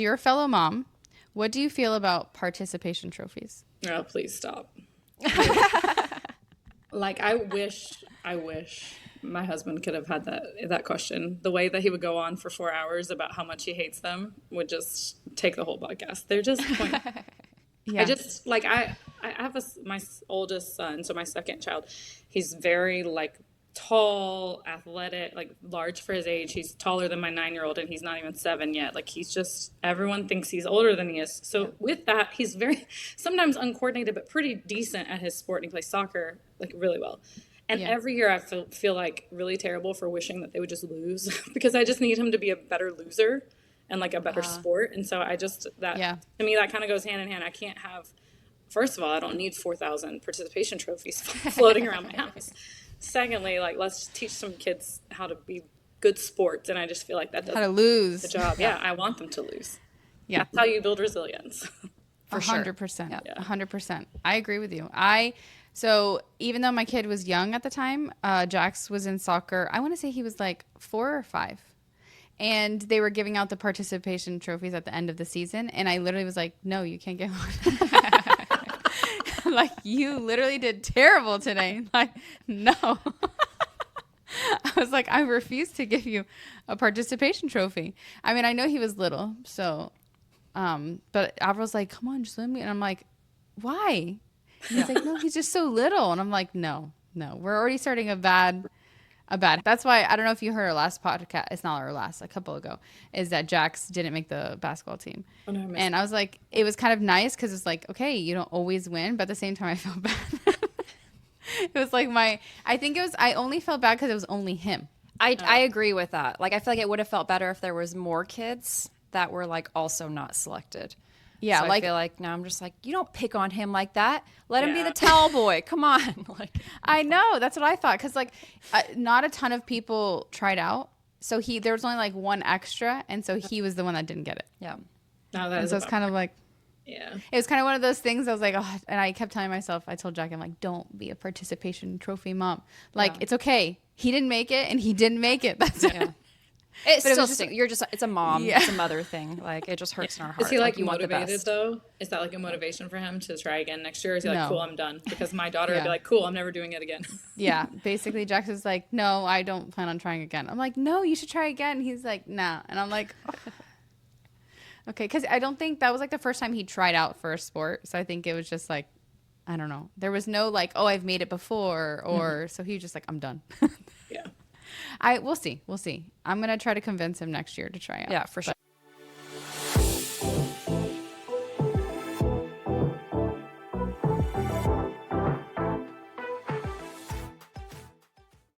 You're a fellow mom. What do you feel about participation trophies? Oh, please stop. Like, I wish my husband could have had that question. The way that he would go on for 4 hours about how much he hates them would just take the whole podcast. They're just point. Yeah. I just like I have my oldest son, so my second child. He's very like tall, athletic, like large for his age. He's taller than my 9-year-old, and he's not even 7 yet. Like, he's just, everyone thinks he's older than he is. So with that, he's very sometimes uncoordinated, but pretty decent at his sport. And he plays soccer like really well. And every year I feel like really terrible for wishing that they would just lose because I just need him to be a better loser and like a better sport. And so I just, to me, that kind of goes hand in hand. I can't have, first of all, I don't need 4,000 participation trophies floating around my house. Secondly, like, let's teach some kids how to be good sports. And I just feel like that does how to lose the job. Yeah, I want them to lose. Yeah. That's how you build resilience. For 100%. 100%. I agree with you. So even though my kid was young at the time, Jax was in soccer. I want to say he was like 4 or 5. And they were giving out the participation trophies at the end of the season. And I literally was like, no, you can't get one. Like, you literally did terrible today. Like, no. I was like, I refuse to give you a participation trophy. I mean, I know he was little, so, but Avril's like, come on, just let me. And I'm like, why? And he's like, no, he's just so little. And I'm like, no, we're already starting a bad. That's why, I don't know if you heard our last podcast. It's not our last, a couple ago, is that Jax didn't make the basketball team. Oh, no, and I was like, it was kind of nice because it's like, okay, you don't always win, but at the same time I felt bad. It was like I only felt bad because it was only him. I agree with that. Like, I feel like it would have felt better if there was more kids that were like also not selected. Yeah, so like, I feel like now I'm just like, you don't pick on him like that. Let him be the towel boy. Come on. Like, I know. That's what I thought. Because, like, not a ton of people tried out. So there was only, like, one extra. And so he was the one that didn't get it. Yeah. So it's kind of like, it was kind of one of those things. I was like, oh, and I kept telling myself, I told Jack, I'm like, don't be a participation trophy mom. Like, it's okay. He didn't make it and he didn't make it. That's it. It's still it's a mom, it's a mother thing. Like, it just hurts in our heart. Is he like motivated though? Is that like a motivation for him to try again next year? Or is he like, cool, I'm done? Because my daughter would be like, cool, I'm never doing it again. Yeah, basically Jax is like, no, I don't plan on trying again. I'm like, no, you should try again. He's like, nah. And I'm like, oh. Okay, because I don't think that was like the first time he tried out for a sport. So I think it was just like, I don't know. There was no like, oh, I've made it before. Or so he was just like, I'm done. Yeah. We'll see. I'm going to try to convince him next year to try out. Yeah, for sure.